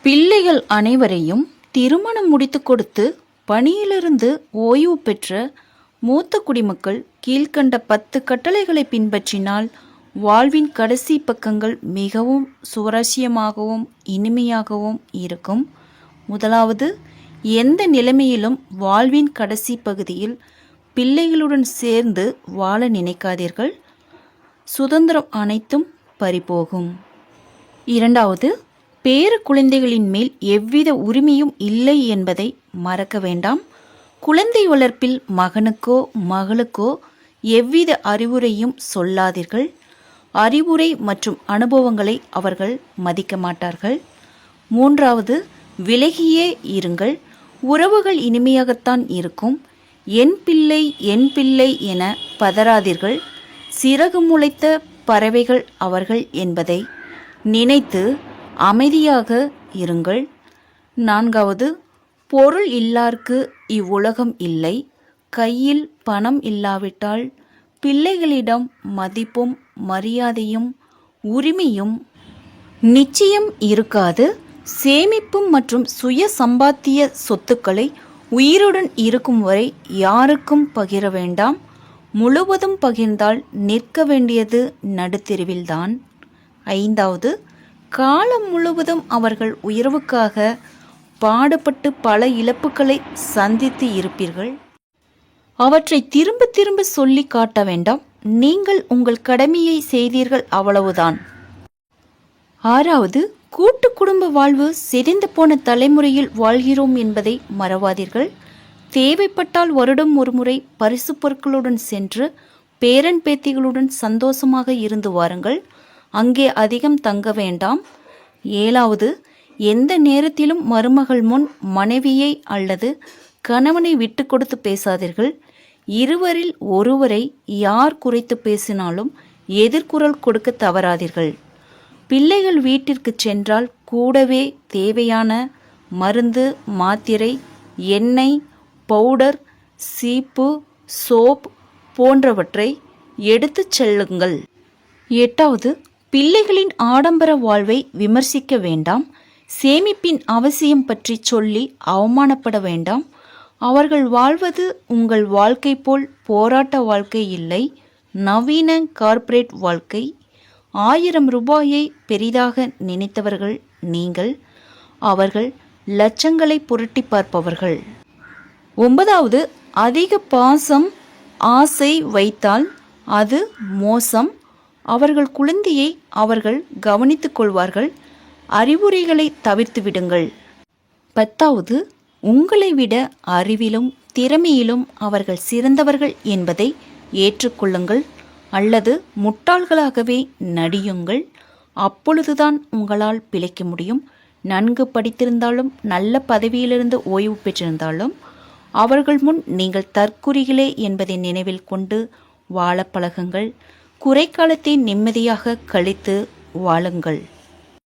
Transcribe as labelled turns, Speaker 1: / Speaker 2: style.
Speaker 1: பிள்ளைகள் அனைவரையும் திருமணம் முடித்து கொடுத்து பணியிலிருந்து ஓய்வு பெற்ற மூத்த குடிமக்கள் கீழ்கண்ட 10 கட்டளைகளை பின்பற்றினால் வாழ்வின் கடைசி பக்கங்கள் மிகவும் சுவாரஸ்யமாகவும் இனிமையாகவும் இருக்கும். முதலாவது, எந்த நிலைமையிலும் வாழ்வின் கடைசி பகுதியில் பிள்ளைகளுடன் சேர்ந்து வாழ நினைக்காதீர்கள். சுதந்திரம் அனைத்தும் பறிபோகும். இரண்டாவது, பேறு குழந்தைகளின் மேல் எவ்வித உரிமையும் இல்லை என்பதை மறக்க வேண்டாம். குழந்தை வளர்ப்பில் மகனுக்கோ மகளுக்கோ எவ்வித அறிவுரையும் சொல்லாதீர்கள். அறிவுரை மற்றும் அனுபவங்களை அவர்கள் மதிக்க மாட்டார்கள். மூன்றாவது, விலகியே இருங்கள். உறவுகள் இனிமையாகத்தான் இருக்கும். என் பிள்ளை என் பிள்ளை என பதறாதீர்கள். சிறகு முளைத்த பறவைகள் அவர்கள் என்பதை நினைத்து அமைதியாக இருங்கள். நான்காவது, பொருள் இல்லார்க்கு இவ்வுலகம் இல்லை. கையில் பணம் இல்லாவிட்டால் பிள்ளைகளிடம் மதிப்பும் மரியாதையும் உரிமையும் நிச்சயம் இருக்காது. சேமிப்பு மற்றும் சுய சம்பாத்திய சொத்துக்களை உயிருடன் இருக்கும் வரை யாருக்கும் பகிர வேண்டாம். முழுவதும் பகிர்ந்தால் நிற்க வேண்டியது நடுத்தெருவில்தான். ஐந்தாவது, காலம் முழுவதும் அவர்கள் உயர்வுக்காக பாடுபட்டு பல இழப்புகளை சந்தித்து இருப்பீர்கள். அவற்றை திரும்ப திரும்ப சொல்லி காட்ட வேண்டாம். நீங்கள் உங்கள் கடமையை செய்தீர்கள், அவ்வளவுதான். ஆறாவது, கூட்டு குடும்ப வாழ்வு சிதைந்து போன தலைமுறையில் வாழ்கிறோம் என்பதை மறவாதீர்கள். தேவைப்பட்டால் வருடம் ஒருமுறை பரிசு பொருட்களுடன் சென்று பேரன் பேத்திகளுடன் சந்தோஷமாக இருந்து வாருங்கள். அங்கே அதிகம் தங்க வேண்டாம். ஏழாவது, எந்த நேரத்திலும் மருமகள் முன் மனைவியை அல்லது கணவனை விட்டு கொடுத்து பேசாதீர்கள். இருவரில் ஒருவரை யார் குறைத்து பேசினாலும் எதிர்குரல் கொடுக்க தவறாதீர்கள். பிள்ளைகள் வீட்டிற்கு சென்றால் கூடவே தேவையான மருந்து, மாத்திரை, எண்ணெய், பவுடர், சீப்பு, சோப் போன்றவற்றை எடுத்துச் செல்லுங்கள். எட்டாவது, பிள்ளைகளின் ஆடம்பர வாழ்வை விமர்சிக்க வேண்டாம். சேமிப்பின் அவசியம் பற்றி சொல்லி அவமானப்பட வேண்டாம். அவர்கள் வாழ்வது உங்கள் வாழ்க்கை போல் போராட்ட வாழ்க்கை இல்லை, நவீன கார்ப்பரேட் வாழ்க்கை. 1000 ரூபாயை பெரிதாக நினைத்தவர்கள் நீங்கள். அவர்கள் லட்சங்களை புரட்டி பார்ப்பவர்கள். ஒன்பதாவது, அதிக பாசம் ஆசை வைத்தால் அது மோசம். அவர்கள் குழந்தையை அவர்கள் கவனித்துக் கொள்வார்கள். அறிவுரைகளை தவிர்த்து விடுங்கள். 10வது, உங்களை விட அறிவிலும் திறமையிலும் அவர்கள் சிறந்தவர்கள் என்பதை ஏற்றுக்கொள்ளுங்கள் அல்லது முட்டாள்களாகவே நடியுங்கள். அப்பொழுதுதான் உங்களால் பிழைக்க முடியும். நன்கு படித்திருந்தாலும் நல்ல பதவியிலிருந்து ஓய்வு பெற்றிருந்தாலும் அவர்கள் முன் நீங்கள் தற்குறிகளே என்பதை நினைவில் கொண்டு வாழ பழகுங்கள். குறைக்காலத்தை நிம்மதியாக கழித்து வாழுங்கள்.